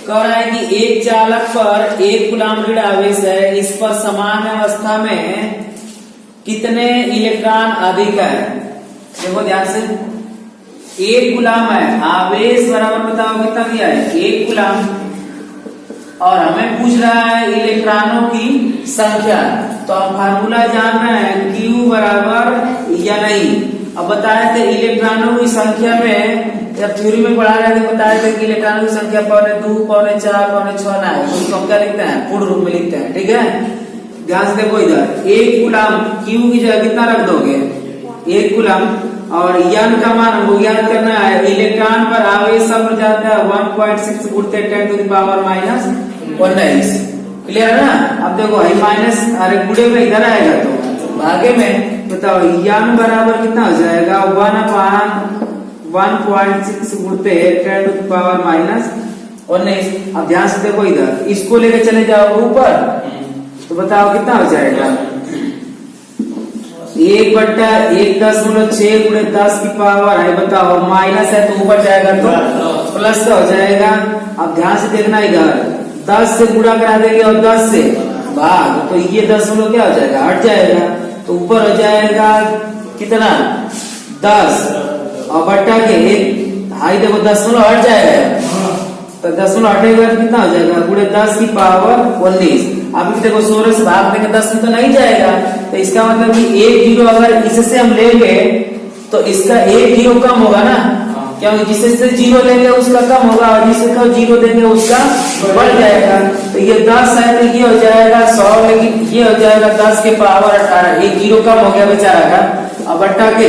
कह रहा है कि एक चालक पर एक कूलाम ऋण आवेश है, इस पर समान अवस्था में कितने इलेक्ट्रॉन अधिक है। देखो ध्यान से, एक कूलाम है, आवेश बराबर बताओ कितना दिया है, एक कूलाम, और हमें पूछ रहा है इलेक्ट्रॉनों की संख्या। तो हम फार्मूला जान रहे हैं Q बराबर या नहीं। अब बताए थे इलेक्ट्रॉनों की संख्या में, जब थ्योरी में पढ़ा रहे थे बताए थे कि इलेक्ट्रॉनों की संख्या 2, 4, 6 ना है, उसको हम क्या लिखते हैं, पूर्ण रूप में लिखते हैं। ठीक है, ध्यान से देखो इधर, एक कूलाम Q की जगह कितना रख दोगे, एक कूलाम, और यन का मान हमको ज्ञात करना है। इलेक्ट्रॉन पर आवेश सब जाता है 1.6 गुणित 10⁻⁻19। क्लियर है ना। अब देखो माइनस, अरे गुणे में इधर आएगा तो भागे में बताओ यन बराबर कितना हो जाएगा, 1/1.6 गुणित 10⁻⁻19। अब ध्यान से देखो इधर, इसको लेके चले जाओ ऊपर, तो बताओ कितना हो जाएगा, 1/1.6 गुणित 10 की पावर है, बताओ माइनस है तो ऊपर जाएगा तो प्लस का हो जाएगा। अब ध्यान से देखना इधर, 10 से गुणा करा देंगे और 10 से भाग, तो ये 10 क्या हो जाएगा, हट जाएगा, तो ऊपर हो जाएगा कितना, 10, और बट्टा के एक हाई देखो 10 हट जाएगा, तो 10 हटेगा तो कितना हो जाएगा, गुणे 10 की पावर 19। अब देखो 16 से भाग देंगे 10 में तो नहीं जाएगा, तो इसका मतलब कि एक जीरो अगर इससे हम लेंगे तो इसका एक जीरो कम होगा ना, क्योंकि जिससे जीरो लेंगे उसका कम होगा, और जिससे जीरो देंगे उसका बढ़ जाएगा। तो ये 10 है तो ये हो जाएगा 100, लेकिन ये हो जाएगा 10 के पावर 18, एक जीरो कम हो गया बेचारा का। अब बट्टा के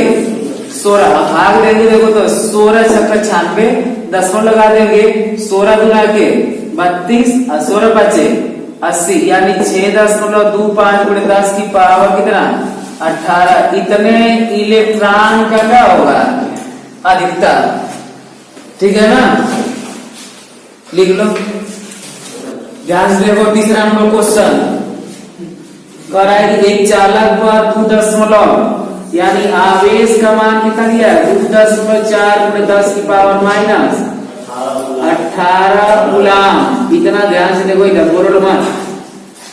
16 भाग देंगे, देखो तो 16 छक्का 96, 10 लगा देंगे, 16 दुना के 32 और 16 बचे 80, यानी 6.25 गुणे 10 की पावर कितना, 18। इतने इलेक्ट्रॉन का क्या होगा, अधिकता। ठीक है ना, लिख लो। ध्यान से देखो तीसरा नंबर क्वेश्चन कह रहा है कि एक चालक पर 2 यानी आवेश का मान कितना दिया है, 2.4 गुणे 10 की पावर माइनस 18 कूलाम। इतना ध्यान से देखो इधर, बोलो मत,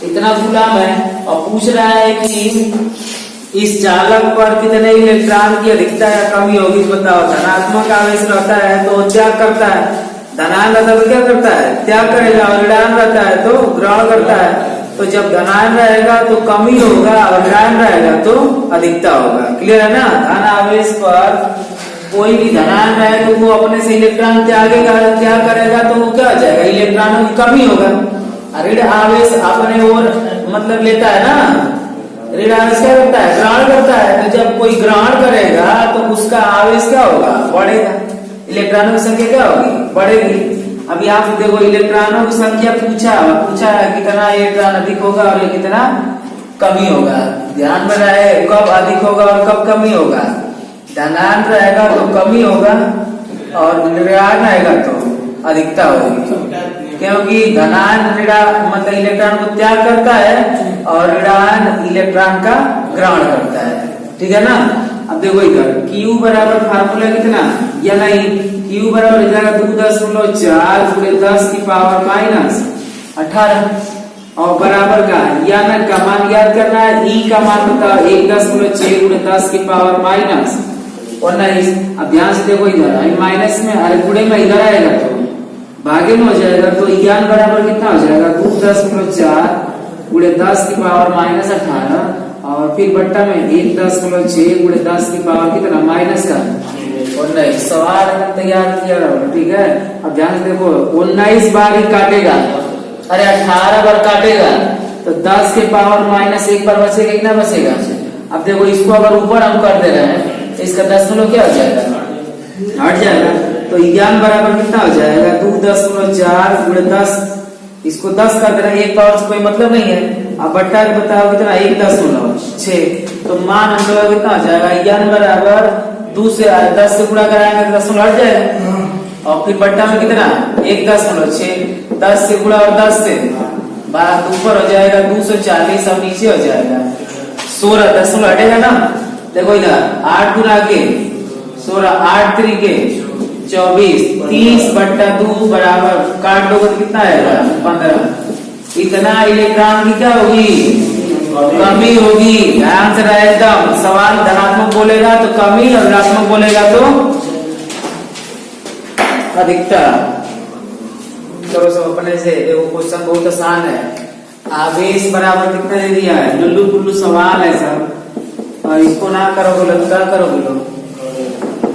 इतना कूलाम है, और पूछ रहा है कि इस चालक पर कितने इलेक्ट्रॉन की अधिकता या कमी होगी, बताओ। धनात्मक आवेश रहता है तो त्याग करता है, धनायन रहता है तो क्या करता है, त्याग करेगा, और ऋणायन रहता है तो ग्रहण करता है। तो जब धनायन रहेगा तो कमी होगा, और ऋणायन रहेगा तो अधिकता होगा। क्लियर है ना। धन आवेश पर कोई भी धनायन रहे तो वो अपने से इलेक्ट्रॉन त्यागेगा, त्याग करेगा तो वो क्या हो जाएगा, इलेक्ट्रॉनों की कमी होगा। ऋण आवेश अपने ओर मतलब लेता है ना, ऋण आवेश क्या करता है, ग्रहण करता है। तो जब कोई ग्रहण करेगा तो उसका आवेश क्या होगा, बढ़ेगा, इलेक्ट्रॉनों की संख्या क्या होगी, बढ़ेगी। अब यहाँ देखो इलेक्ट्रॉनों की संख्या पूछा है कितना इलेक्ट्रॉन अधिक होगा और कितना कमी होगा। ध्यान में रहे कब अधिक होगा और कब कमी होगा। धनायन रहेगा तो कमी होगा, और ऋणायन रहेगा तो अधिकता होगी, क्योंकि धनायन मतलब इलेक्ट्रॉन को त्याग करता है, और ऋणायन इलेक्ट्रॉन का ग्रहण करता है। ठीक है ना। अब देखो इधर Q बराबर फार्मूला कितना, या नहीं, Q बराबर हो जाएगा 2.4 गुणे 10 की पावर माइनस 18, और बराबर का यन का मान याद करना है, E का मान बताओ 1.6 गुणे 10 की पावर माइनस 19। अब ध्यान से देखो इधर माइनस में, अरे गुणे में इधर आएगा तो भागे में हो जाएगा, तो यन बराबर कितना हो जाएगा, 2.4 गुणे 10 की पावर माइनस 18, और फिर बट्टा में 1.6 गुणे 10 की पावर कितना, माइनस का 19। सवाल तैयार किया रहो। ठीक है। अब ध्यान से देखो 19 बार ही काटेगा, अरे 18 बार काटेगा, तो 10 के पावर माइनस 1 बार बचेगा, कितना बचेगा। अब देखो इसको अगर ऊपर हम कर दे रहे हैं तो इसका 10 क्या हो जाएगा, हट जाएगा। तो यन बराबर कितना हो जाएगा, 2.4 गुणे 10, इसको 10 कर देना, 1 पावर से कोई मतलब नहीं है। अब बट्टा बताओ कितना, 1.6, तो मान हम लोग कितना हो जाएगा, यन बराबर 2 से 10 से गुणा कराएंगे तो 10 हट जाएगा, और फिर बट्टा में कितना 1.6, 10 से गुणा और 10 से बात ऊपर हो जाएगा 240, अब नीचे हो जाएगा 16, 10 हटेगा ना। देखो इधर 8 गुना के 16, 8 3 के 24, 30/2 बराबर काट दोगे तो कितना आएगा 15। इतना इलेक्ट्रॉन की क्या होगी, कमी होगी। ध्यान से रहे एकदम, सवाल धनात्मक बोलेगा तो कमी और ऋणात्मक बोलेगा तो अधिकता। चलो सब अपने से, देखो क्वेश्चन बहुत आसान है। आवेश बराबर कितना दे दिया है, लुल्लू पुल्लू सवाल है सब, और इसको ना करोगे तो क्या करोगे लोग,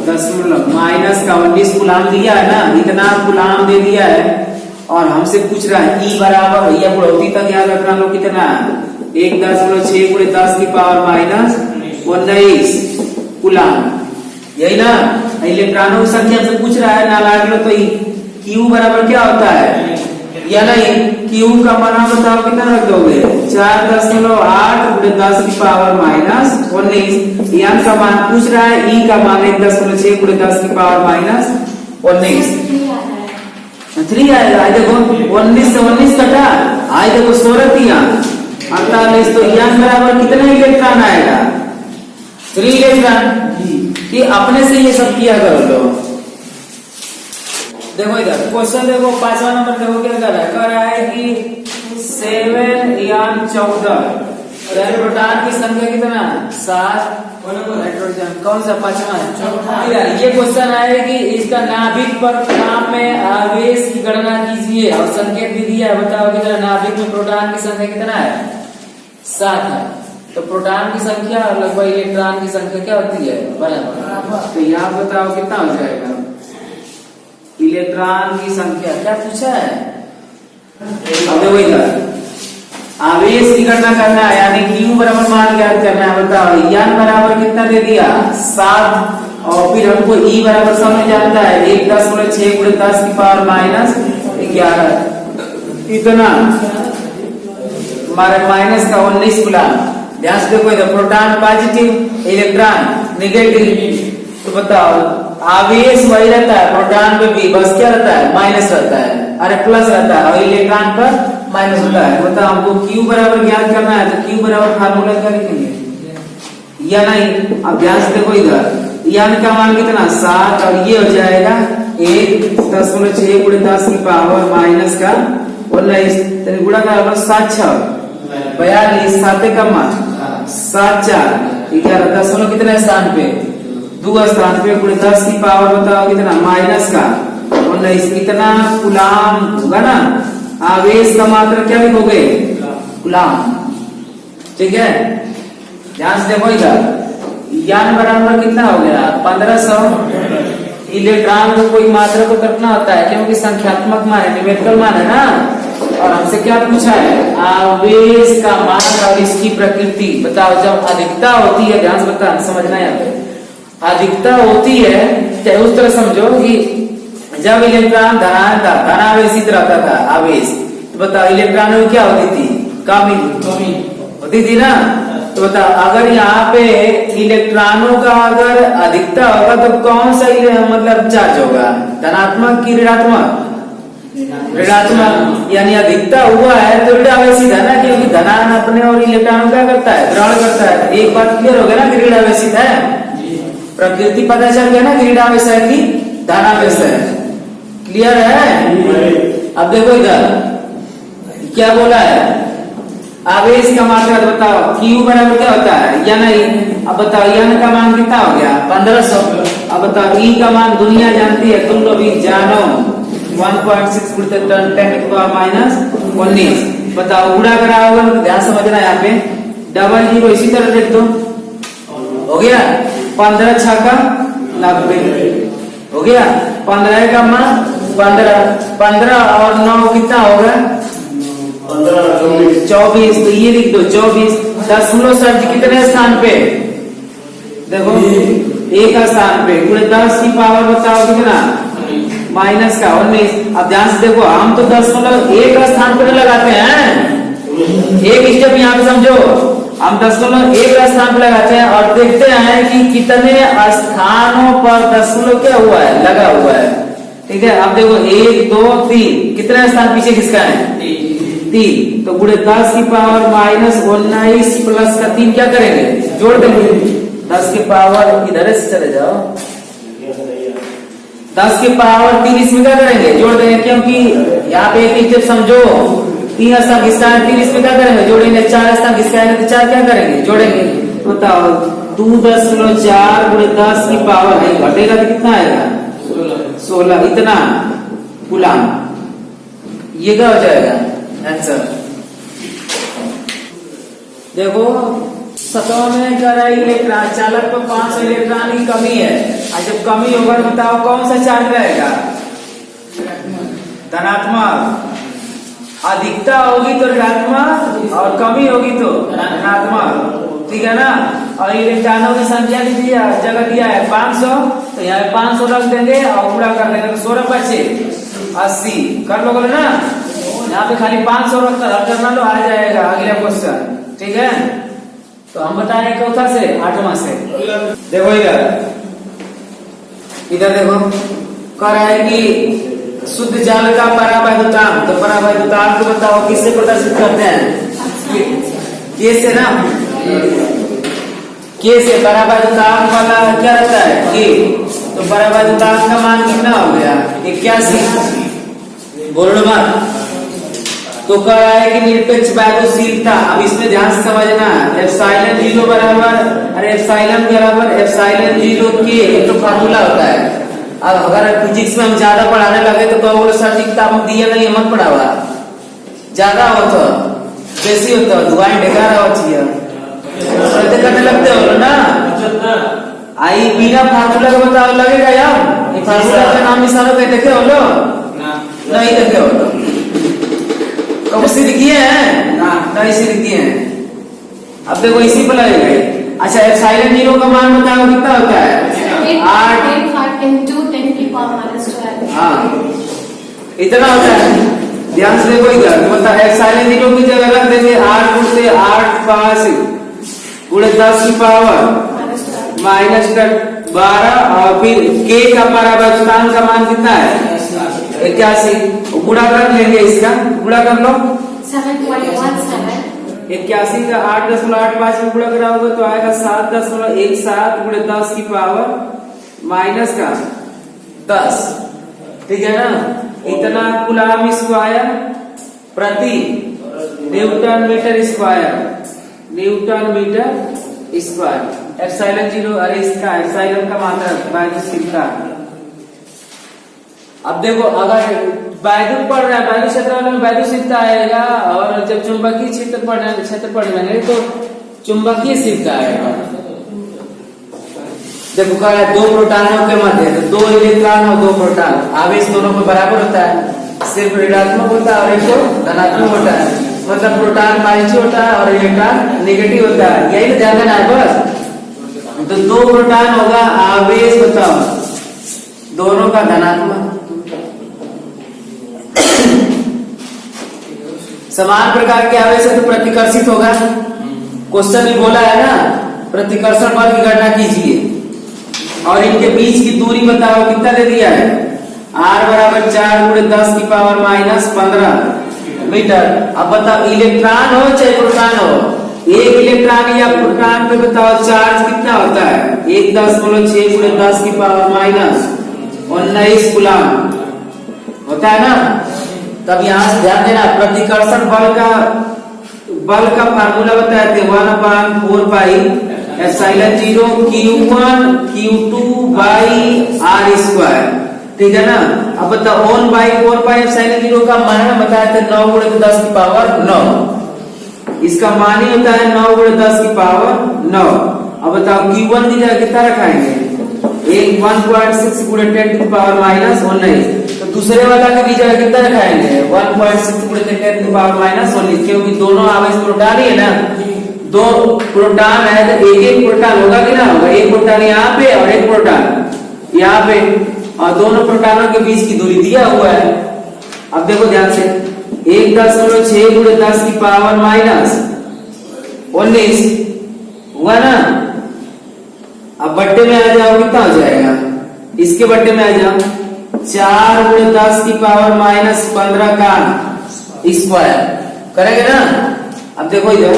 दशमलव माइनस का 19 गुलाम दिया है ना, इतना गुलाम दे दिया है और हमसे पूछ रहा है ई बराबर, भैया बढ़ोतरी तक याद रखना लो कितना 1.6 × 10 की पावर माइनस 19 गुलाम, यही ना। इलेक्ट्रॉनों की संख्या से पूछ रहा है ना, लाग लो तो क्यू बराबर क्या होता है, या नहीं क्यू का मान बताओ कितना रख दोगे 4.8 × 10 की पावर माइनस 19। यान का मान पूछ रहा है, ई का मान 1.6 × 10 की पावर माइनस 19। 3 आएगा, देखो 19 से 19 कटा, आए देखो 16 दिया 48, तो यान बराबर कितना इलेक्ट्रॉन आएगा 3 इलेक्ट्रॉन। ये अपने से ये सब किया करो लो। देखो इधर क्वेश्चन देखो 5वां नंबर देखो क्या कह रहा है कि 7 यान 14 प्रोटॉन की संख्या कितना 7, नाइट्रोजन कौन सा 5वां है। ये क्वेश्चन है कि इसका नाभिक पर काम में आवेश की गणना कीजिए और संकेत भी दिया है, बताओ कितना नाभिक में प्रोटॉन की संख्या कितना है 7 है। तो प्रोटॉन की संख्या लगभग इलेक्ट्रॉन की संख्या क्या होती है बराबर, तो यहाँ बताओ कितना हो जाएगा इलेक्ट्रॉन की संख्या, क्या पूछा है। अब देखो इधर आवेश की गणना करना है, यानी क्यू बराबर मान ज्ञात करना है, बताओ यान बराबर कितना दे दिया 7, और फिर हमको ई बराबर समझ जाता है 1.6 × 10 की पावर माइनस 11, इतना हमारे माइनस का 19 गुलाम। ध्यान से देखो इधर प्रोटॉन पॉजिटिव, इलेक्ट्रॉन नेगेटिव, तो बताओ आवेश वही रहता है, प्रोटॉन पे भी बस क्या रहता है माइनस रहता है, अरे प्लस रहता है, और इलेक्ट्रॉन पर माइनस होता है। बताओ हमको क्यू बराबर ज्ञात करना है, तो क्यू बराबर फार्मूला क्या लिखेंगे या नहीं। अब ध्यान से देखो इधर यान का मान कितना 7, और ये हो जाएगा 1.6 × 10 की पावर माइनस का 19, गुणा का 7 6 42, 7 का मान 7 4 11, दशमलव कितने स्थान पे 2 स्थान पे × 10 की पावर बताओ कितना माइनस का 19, इतना गुलाम होगा ना। आवेश का मात्रा क्या लिखोगे गुलाम, ठीक है। ध्यान से देखो इधर यान बराबर कितना हो गया 1500। इलेक्ट्रॉन को कोई मात्रा को रखना होता है क्योंकि संख्यात्मक मान है, न्यूमेरिकल मान है ना। और हमसे क्या पूछा है आवेश का मान और इसकी प्रकृति बताओ। जब अधिकता होती है, ध्यान से बता समझना है, अधिकता होती है चाहे उस तरह समझो कि जब इलेक्ट्रॉन धनावेशित रहता था आवेश, तो बताओ इलेक्ट्रॉनों की क्या होती थी कमी होती थी ना। तो बताओ अगर यहाँ पे इलेक्ट्रॉनों का अगर अधिकता होगा तो कौन सा मतलब चार्ज होगा, धनात्मक की ऋणात्मक, ऋणात्मक। यानी अधिकता हुआ है तो ऋणावेशित है ना, क्योंकि धनान अपने और इलेक्ट्रॉन क्या करता है ग्रहण करता है। एक बात क्लियर हो गया ना कि ऋणावेशित है, प्रकृति पता चल गया ना कि ऋणावेश है कि धनावेश है, क्लियर है। अब देखो इधर क्या बोला है आवेश का मात्रा बताओ क्यू बराबर क्या होता है या नहीं। अब बताओ यान का मान कितना हो गया 1500। अब बताओ ई का मान दुनिया जानती है, तुम लोग भी जानो 1.6 × 10⁻⁻19। बताओ गुणा करा होगा तो ध्यान समझना, यहाँ पे डबल जीरो इसी तरह देख दो, हो गया 15 6 का 90 हो गया। 15 का मान 15 और 9 कितना होगा 24, तो ये लिख दो 24। दशमलव शब्द कितने स्थान पे देखो एक स्थान पे, पूरे 10 की पावर बताओ कितना माइनस का 19। अब ध्यान से देखो हम तो 10.1 स्थान पर लगाते हैं, एक स्टेप यहाँ पे समझो, हम 10.1 स्थान पर लगाते हैं और देखते हैं कि कितने स्थानों पर दशमलव क्या हुआ है लगा हुआ है, ठीक है। अब देखो 1 2 3 कितने स्थान पीछे किसका है 3, तो पूरे 10 की पावर माइनस 19 प्लस का 3 क्या करेंगे जोड़ देंगे, 10 की पावर इधर से चले जाओ 10 के पावर 3 इसमें क्या करेंगे, जोड़ देंगे, क्योंकि यहाँ पे एक स्टेप समझो, 3 स्थान किसका है, 3 इसमें क्या करेंगे, जोड़ेंगे। 4 स्थान किसका है, तो 4 क्या करेंगे, जोड़ेंगे। बताओ 2.4 गुणे 10 की पावर है, घटेगा तो कितना आएगा, 16, इतना कूलाम। ये क्या हो जाएगा आंसर। देखो 7वां में कह रहा है इलेक्ट्रॉन चालक पर 500 इलेक्ट्रॉन की कमी है, और जब कमी होगा तो बताओ कौन सा चार्ज रहेगा, धनात्मक। अधिकता होगी तो ऋणात्मक और कमी होगी तो धनात्मक, ठीक है ना। और इलेक्ट्रॉनों की संख्या भी दिया, जगह दिया है 500, तो यहाँ 500 रख देंगे और पूरा कर देंगे, 16 बचे 80 कर लोगे ना। यहाँ पे खाली 500 रख करना लो, आ जाएगा अगला क्वेश्चन, ठीक है। तो हम बताएं चौथा से 8वां से। देखो इधर देखो कह रहा है कि शुद्ध जल का परावैद्युतांक, तो परावैद्युतांक को बताओ किससे प्रदर्शित करते हैं, के से ना, के से। परावैद्युतांक वाला क्या रहता है, के। तो परावैद्युतांक का मान कितना हो गया, 81, बोलो मत। तो कह रहा है कि निरपेक्ष वैद्युशीलता, अब इसमें ध्यान से समझना, एप्सिलॉन 0 बराबर, अरे एप्सिलॉन बराबर एप्सिलॉन 0 के, एक तो फार्मूला होता है। अब अगर फिजिक्स में हम ज्यादा पढ़ाने लगे तो कहोगे सर जी किताब में दिया नहीं, मत पढ़ावा, ज्यादा हो तो बेसी हो तो दुआएं ढेकार होती है, करने लगते हो ना। आई बिना फार्मूला का बताओ लगेगा यार, ये फार्मूला का नाम निशानों पे देखे हो लो, नहीं देखे हो लो, कब सिद्ध किए हैं ना, नहीं सिद्ध किए हैं। अब देखो इसी पर लगेगा। अच्छा एप्सिलॉन 0 का मान बताओ कितना होता है, 8 into 10 की पावर -12। हाँ इतना होता है, ध्यान से देखो इधर, मतलब एप्सिलॉन 0 की जगह रख देंगे 8 गुणे 8 5 गुणे 10 की पावर -12, और फिर के का परावैद्युतांक का मान कितना है, 81। गुणा कर लेंगे, इसका गुणा कर लो, 7.17। 81 का 8.85 में गुणा करा होगा तो आएगा 7.17 गुणे 10 की पावर माइनस का 10, ठीक है ना। इतना कूलाम स्क्वायर प्रति newton metre square, newton metre square. Epsilon 0, अरे इसका एप्सिलॉन का मात्रा वैद्युशीलता। अब देखो अगर वैद्युत पढ़ रहा है, वैद्युत क्षेत्र में वैद्युशीलता आएगा, और जब चुंबकीय क्षेत्र पढ़ने तो चुंबकीय शीलता आएगा। देखो कह रहा है 2 प्रोटॉनों के मध्य, तो 2 इलेक्ट्रॉन और 2 प्रोटॉन, आवेश दोनों में बराबर होता है, सिर्फ ऋणात्मक होता है और एक तो धनात्मक होता है, मतलब प्रोटॉन पॉजिटिव होता है और इलेक्ट्रॉन नेगेटिव होता है, यही ध्यान देना है बस। तो 2 प्रोटॉन होगा, आवेश बताओ दोनों का धनात्मक। समान प्रकार के आवेश है तो प्रतिकर्षित होगा, क्वेश्चन भी बोला है ना, प्रतिकर्षण बल की गणना कीजिए, और इनके बीच की दूरी बताओ कितना दे दिया है, r बराबर 4 गुणे 10 की पावर -15 मीटर। अब बताओ इलेक्ट्रॉन हो चाहे प्रोटॉन हो, एक इलेक्ट्रॉन या प्रोटॉन पे बताओ चार्ज कितना होता है, 1.6 गुणे 10 की पावर -19 कूलाम होता है ना। तब यहाँ से ध्यान देना, प्रतिकर्षण बल का फार्मूला बताए थे 1/4 pi epsilon 0 Q1 Q2 by R square, ठीक है ना। अब बताओ 1/4 पाई एप्सिलॉन 0 का मान बताए थे 9 गुणे 10 की पावर 9, इसका मान ही होता है 9 गुणे 10 की पावर 9। अब बताओ Q1 की जगह कितना रखाएंगे, 1.6 गुणे 10 की पावर -19, तो दूसरे वाला की जगह कितना रखाएंगे, 1.6 गुणे 10 की पावर -19, क्योंकि दोनों आवेश प्रोटॉन ही है ना, 2 प्रोटॉन है तो एक प्रोटॉन होगा कि ना होगा, एक प्रोटॉन यहाँ पे और एक प्रोटॉन यहाँ पे, और दोनों प्रोटॉनों के बीच की दूरी दिया हुआ है। अब देखो ध्यान से, 1.6 गुणे 10 की पावर -19 हुआ ना। अब बट्टे में आ जाओ, कितना हो जाएगा, इसके बट्टे में आ जाओ, 4 गुणे 10 की पावर -15 का स्क्वायर करेंगे ना। अब देखो इधर,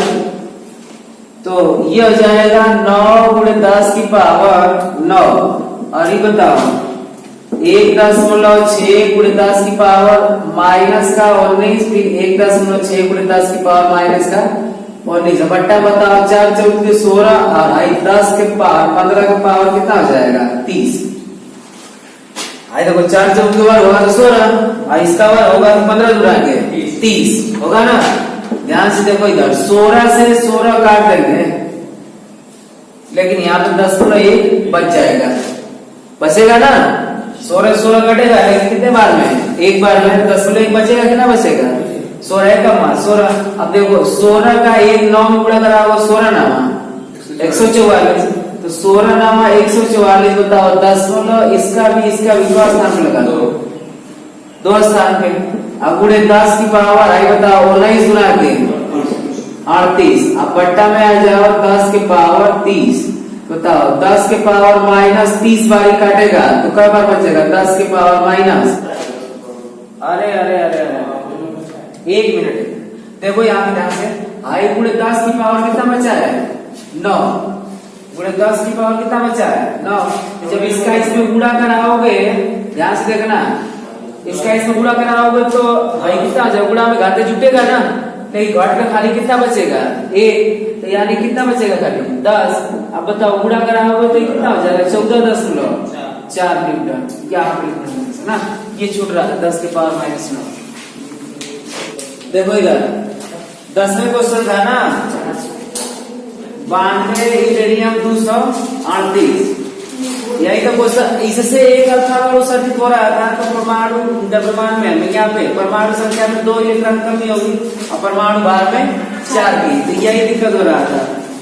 तो ये हो जाएगा 9 गुणे 10 की पावर 9, और ये बताओ 1.6 गुणे 10 की पावर माइनस का 19, फिर 1.6 गुणे 10 की पावर माइनस का 19। बट्टा बताओ, 4 चौक के 16 और 10 के पावर 15 के पावर कितना हो जाएगा 30। आई देखो 4 चौक के बार होगा तो 16 और इसका बार होगा तो 15 जुड़ा के 30 होगा ना। ध्यान से देखो इधर 16 से 16 काट देंगे, लेकिन यहाँ पे 10.1 बच जाएगा, बचेगा ना। 16 16 कटेगा लेकिन कितने बार में? एक बार में। 10.1 बचेगा, कितना बचेगा? 16 का मान 16। अब देखो 16 का 1 9 में गुणा करा होगा 16 नामा 144, तो 16 नामा 144 बताओ 10 इसका भी दो स्थान पे लगा दो, 2 स्थान पे। अब गुणे 10 की पावर आई बताओ 19 गुना के 38। अब बट्टा में आ जाओ 10 के पावर 30, बताओ 10 के पावर माइनस 30 बार ही काटेगा तो कई बार बचेगा? 10 के पावर माइनस, अरे अरे अरे अरे 1 मिनट देखो यहाँ पे ध्यान से। आई गुणे 10 की पावर कितना बचा है? 9 गुणे 10 की पावर कितना बचा है? 9। जब इसका इसमें गुणा कराओगे, ध्यान से देखना, इसका इसमें गुणा कराओगे तो भाई कितना जब गुणा में घाते जुटेगा ना, नहीं घट का खाली कितना बचेगा? 1, तो यानी कितना बचेगा खाली? 10। अब बताओ गुणा कराओगे तो कितना हो जाएगा? 14.4 न्यूटन। क्या ना ये छूट रहा है 10 के पावर माइनस 9। देखो इधर 10वें क्वेश्चन था ना, 92 यूरेनियम 238, यही तो क्वेश्चन। इससे एक अल्फा सर्किट हो रहा था, तो परमाणु द्रव्यमान में यहाँ पे परमाणु संख्या में 2 इलेक्ट्रॉन कमी होगी और परमाणु भार में 4 की, तो यही दिक्कत हो रहा था।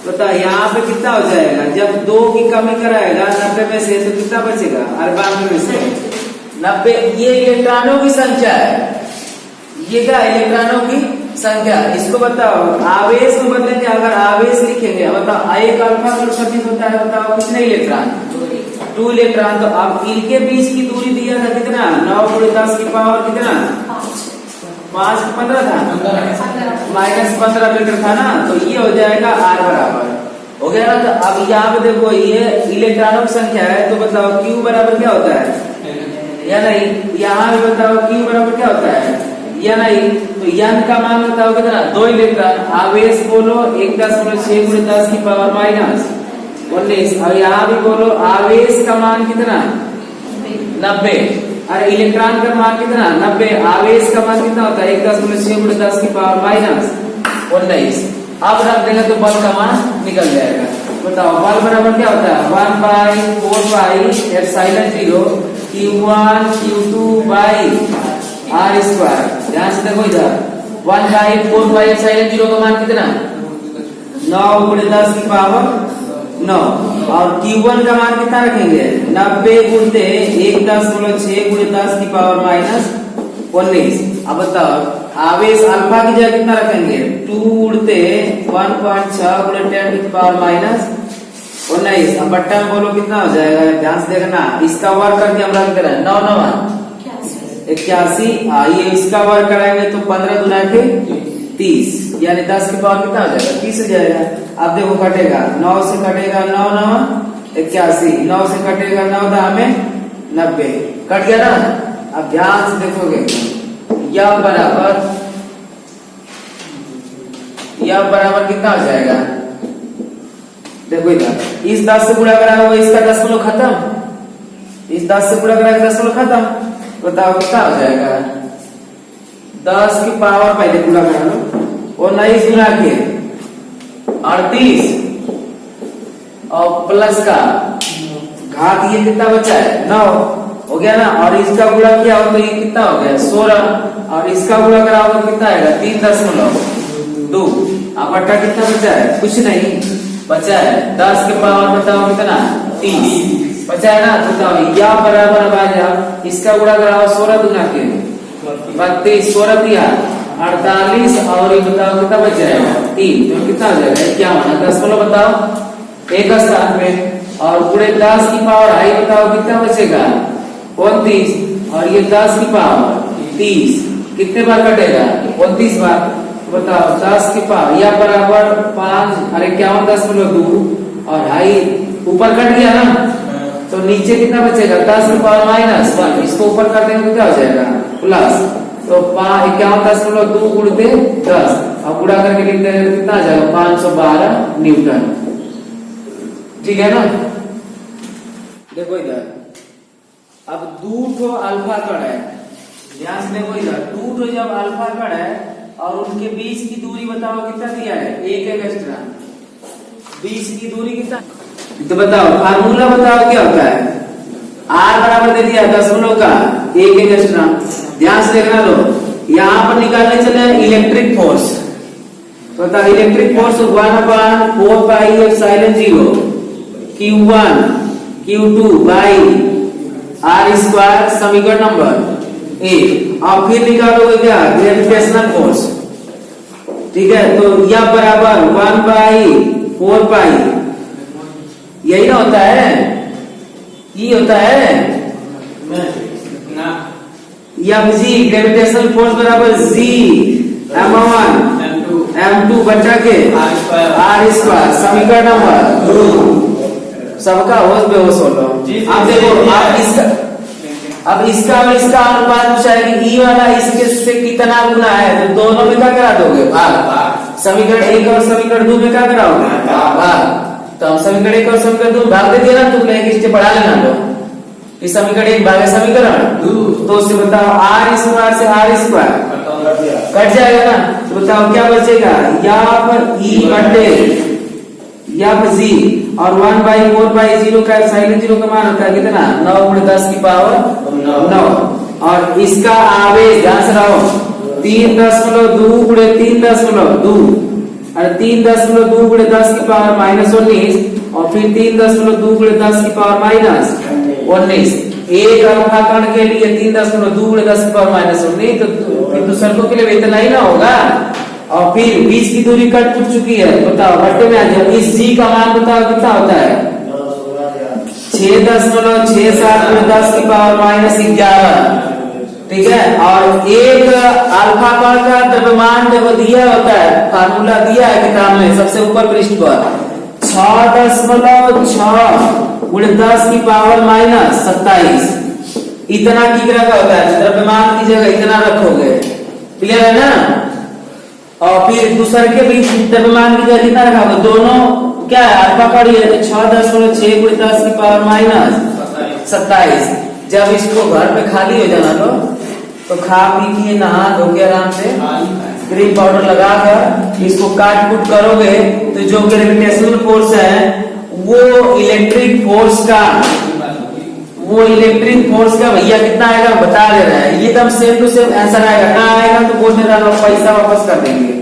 बता यहाँ पे कितना हो जाएगा? जब 2 की कमी कराएगा 90 में से तो कितना बचेगा? 92 में से 90। ये इलेक्ट्रॉनों की संख्या है, ये क्या इलेक्ट्रॉनों की संख्या। इसको बताओ आवेश में बदलेंगे, अगर आवेश लिखेंगे बताओ एक अल्फा सर्किट होता है, बताओ कितने इलेक्ट्रॉन? 2 इलेक्ट्रॉन। तो अब इनके बीच की दूरी दिया था कितना? 9 गुणे 10 की पावर कितना? 5 15 था, माइनस 15 मीटर था ना, तो ये हो जाएगा R बराबर हो गया ना। तो अब यहाँ पे देखो ये इलेक्ट्रॉनों की संख्या है, तो बताओ Q बराबर क्या होता है या नहीं? यहाँ पे बताओ Q बराबर क्या होता है या नहीं? तो N का मान बताओ कितना? 2 इलेक्ट्रॉन। आवेश बोलो 1.6 गुणे 10 की पावर माइनस 19। और यहाँ भी बोलो आवेश का मान कितना? 90। अरे इलेक्ट्रॉन का मान कितना? 90। आवेश का मान कितना होता है? 1.6 गुणे 10 की पावर माइनस 19। अब रख देंगे तो बल का मान निकल जाएगा। बताओ बल बराबर क्या होता है? 1/4 epsilon 0 Q1 Q2 by R square. ध्यान से देखो इधर 1/4 एप्सिलॉन 0 का मान कितना? 9 गुणे 10 की पावर 9। और Q1 का मान कितना रखेंगे? 90 गुणते 1.6 गुणे 10 की पावर माइनस 19। अब बताओ आवेश अल्फा की जगह कितना रखेंगे? 2 गुणते 1.6 गुणे 10 की पावर माइनस 19। अब बट्टा में बोलो कितना हो जाएगा? ध्यान से देखना, इसका वर्ग करके हम रख दे रहे हैं 9 9 81। ये इसका वर्ग कराएंगे तो 15 गुना के 30, यानी 10 के पावर कितना हो जाएगा? 30 हो जाएगा। अब देखो कटेगा 9 से कटेगा 9 9 81, 9 से कटेगा 9 दाम में 90, कट गया ना। अब ध्यान से देखोगे यह बराबर कितना हो जाएगा? देखो इधर इस 10 से गुणा करा हुआ इसका दशमलव खत्म, इस 10 से गुणा करा दशमलव खत्म। बताओ कितना हो जाएगा? 10 की पावर पहले गुणा करा लो और 19 गुणा के 38 और प्लस का घात ये कितना बचा है? 9 हो गया ना। और इसका गुणा किया हो तो ये कितना हो गया? 16। और इसका गुणा करा हो तो कितना आएगा? 3.2। अब बट्टा कितना बचा है? कुछ नहीं बचा है। 10 के पावर बताओ कितना? 30 बचा है ना। तो बताओ या बराबर आ जाओ, इसका गुणा कराओ 16 गुना के 32, 16 दिया 48 और ये बताओ कितना बच जाएगा? 3, तो कितना हो जाएगा? 51। दशमलव बताओ एक स्थान पे और पूरे 10 की पावर आई बताओ कितना बचेगा? 29। और ये 10 की पावर 30 कितने बार कटेगा? 29 बार। तो बताओ 10 की पावर या बराबर 5 और 51.2 और हाई ऊपर कट गया ना, तो नीचे कितना बचेगा 10⁻⁻1, इसको ऊपर कर देंगे तो क्या हो जाएगा प्लस, तो 51.2 गुणित 10, अब गुणा करके लिख देंगे तो कितना आ जाएगा 512 न्यूटन। ठीक है ना। देखो इधर अब 2 ठो अल्फा कण है, ध्यान से देखो इधर 2 ठो जब अल्फा कण है और उनके बीच की दूरी बताओ कितना दिया है, 1 एंगस्ट्रा। बीच की दूरी कितना, तो बताओ फार्मूला बताओ क्या होता है, R बराबर दे दिया 10 का 1 एंगस्ट्रा। ध्यान से देखना लो, यहाँ पर निकालने चले इलेक्ट्रिक फोर्स, तो बताओ electric force 1/4πε0 Q1 Q2 by R², समीकरण नंबर 1। और फिर निकालोगे क्या ग्रेविटेशनल फोर्स, ठीक है, तो यह बराबर 1/4π, यही ना होता है, ये होता है या जी ग्रेविटेशनल फोर्स बराबर G m1 m2 बटा के R², समीकरण नंबर 2। सबका होश बेहोश हो लो। अब देखो अब इसका अनुपात पूछा है कि E वाला इसके से कितना गुना है, तो दोनों में क्या करा दोगे भाग, समीकरण 1 और समीकरण 2 में क्या कराओगे भाग। तो हम समीकरण 1 और समीकरण 2 भाग दे दिया ना, तुमने एक स्टेप बढ़ा लेना लो, इस समीकरण 1 भाग समीकरण 2, तो उससे बताओ R² से R² कट जाएगा ना, तो बताओ क्या बचेगा, यहाँ पर E बटे या G और 1/4π0 का साइन 0 का मान होता है कितना 9 × 10⁻⁹ और इसका आवेश ध्यान से रहो 3.2 × 3.2 और 3.2 × 10⁻⁻19 और फिर 3.2 × 10⁻⁻19। एक अल्फा कण के लिए 3.2 × 10⁻⁻19, तो फिर दूसरे को के लिए इतना ही ना होगा। और फिर बीच की दूरी कट टूट चुकी है, बताओ बट्टे में आ जाओ, इस G का मान बताओ कितना होता है 6.67 × 10⁻11। ठीक है, और एक अल्फा कण का द्रव्यमान देखो दिया होता है, फार्मूला दिया है किताब में सबसे ऊपर पृष्ठ पर 6.6 × 10⁻27। इतना किग्रा का होता है, द्रव्यमान की जगह इतना रखोगे, क्लियर है ना। और फिर दूसरे के बीच द्रव्यमान की जगह कितना रखा, दोनों क्या है अल्फा कड़ी है, तो 6.6 × 10⁻27। जब इसको घर पे खाली हो जाना लो, तो खा पी के नहा धो के आराम से क्रीम पाउडर लगाकर इसको काट कूट करोगे, तो जो ग्रेविटेशनल फोर्स है वो इलेक्ट्रिक फोर्स का भैया कितना आएगा बता दे रहा है, ये एकदम सेम टू सेम आंसर आएगा। कहाँ आएगा तो बोलने रहा, पैसा वापस कर देंगे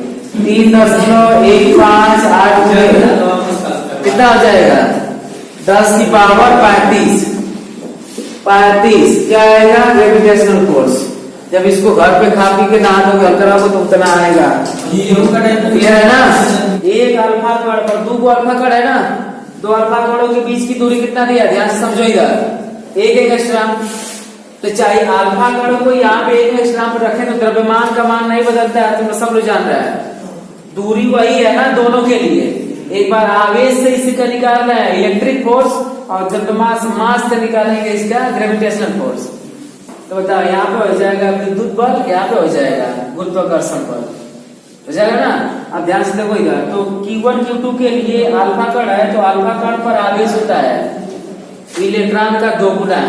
3.158 कितना हो जाएगा 10⁻35 क्या आएगा ग्रेविटेशनल फोर्स। जब इसको घर पे खा पी के नहा दोगे अंतरा को तो उतना आएगा, क्लियर है ना। एक अल्फा कण पर 2 अल्फा कण है ना, 2 अल्फा कणों के बीच की दूरी कितना दिया, ध्यान से समझो इधर 1 एंगस्ट्रॉम। तो चाहे अल्फा कण को यहाँ पे 1 एंगस्ट्रॉम पर रखें तो द्रव्यमान का मान नहीं बदलता है, तुम सब लोग जान रहा है, दूरी वही है ना दोनों के लिए। एक बार आवेश से इसका निकालना है इलेक्ट्रिक फोर्स और द्रव्यमान मास से निकालेंगे इसका ग्रेविटेशनल फोर्स। तो बताओ यहाँ पे हो जाएगा विद्युत बल, यहाँ पे हो जाएगा गुरुत्वाकर्षण बल, हो जाएगा ना। अब ध्यान से देखो इधर, तो Q1 Q2 के लिए अल्फा कण है, तो अल्फा कण पर आवेश होता है इलेक्ट्रॉन का 2 गुना,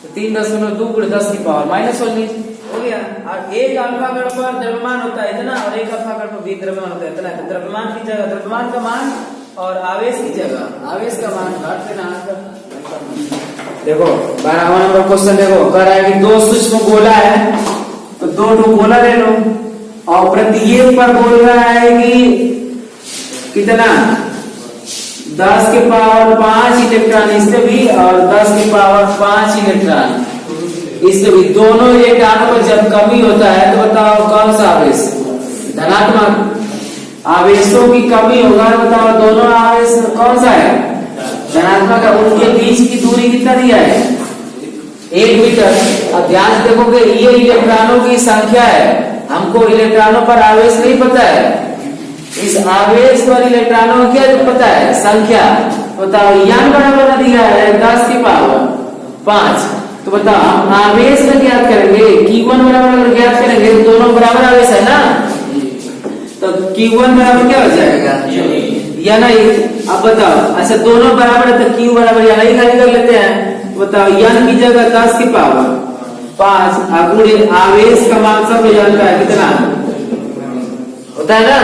तो 3.2 × 10⁻⁻19 हो गया। और एक अल्फा कण पर द्रव्यमान होता है इतना और एक अल्फा कण पर भी द्रव्यमान होता है इतना, तो द्रव्यमान की जगह द्रव्यमान का मान और आवेश की जगह आवेश का मान घट देना। देखो 12वां नंबर क्वेश्चन देखो, कह रहा है कि 2 सूक्ष्म गोला है, तो 2 गोला ले लो और प्रत्येक पर बोल रहा है कि कितना 10⁵ इलेक्ट्रॉन इससे भी और 10⁵ इलेक्ट्रॉन इससे भी। दोनों इलेक्ट्रॉनों पर जब कमी होता है तो बताओ कौन सा आवेश, धनात्मक आवेशों की कमी होगा, बताओ दोनों आवेश कौन सा है धनात्मक। उनके बीच की दूरी कितना दिया है 1 मीटर। अब ध्यान से देखोगे ये इलेक्ट्रॉनों की संख्या है, हमको इलेक्ट्रॉनों पर आवेश नहीं पता है, इस आवेश पर इलेक्ट्रॉनों क्या पता है संख्या, बताओ यन बराबर दिया है 10 की पावर 5। तो बताओ हम आवेश का ज्ञात करेंगे, Q1 बराबर अगर ज्ञात करेंगे तो दोनों बराबर आवेश है ना, तो Q1 बराबर क्या हो जाएगा या नहीं। अब बताओ अच्छा दोनों बराबर है तो Q बराबर या नहीं खाली कर लेते हैं। तो बताओ यन की जगह 10 की पावर 5 गुणे आवेश का मान सब जानता है कितना होता है ना।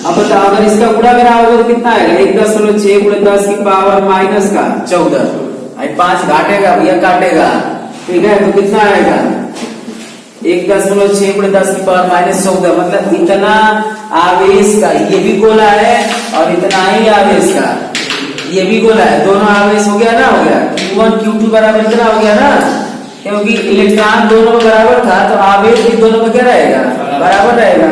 अब बताओ अगर इसका गुणा कराओगे तो कितना आएगा 1.6 गुणे 10 की पावर माइनस का 14। भाई 5 घाटेगा भैया काटेगा, ठीक है, तो कितना आएगा 1.6 गुणे 10 की पावर माइनस 14। मतलब इतना आवेश का ये भी गोला है और इतना ही आवेश का ये भी गोला है, दोनों आवेश हो गया ना, हो गया Q1 Q2 बराबर इतना हो गया ना, क्योंकि इलेक्ट्रॉन दोनों में बराबर था तो आवेश भी दोनों में क्या रहेगा बराबर रहेगा।